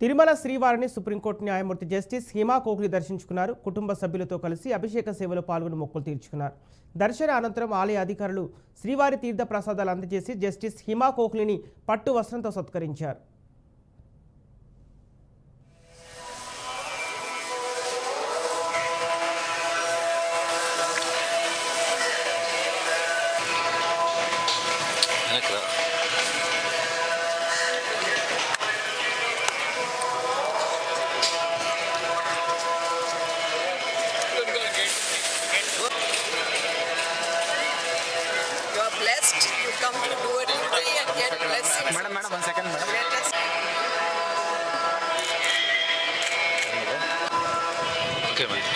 తిరుమల శ్రీవారిని సుప్రీంకోర్టు న్యాయమూర్తి జస్టిస్ హిమా కోహ్లీ దర్శించుకున్నారు. కుటుంబ సభ్యులతో కలిసి అభిషేక సేవలో పాల్గొని మొక్కులు తీర్చుకున్నారు. దర్శన అనంతరం ఆలయ అధికారులు శ్రీవారి తీర్థ ప్రసాదాలు అందజేసి జస్టిస్ హిమా కోహ్లీని పట్టు వస్త్రంతో సత్కరించారు. You are blessed. You come to do it today and get blessings. Madam, 1 second, madam. Let us. Okay, madam.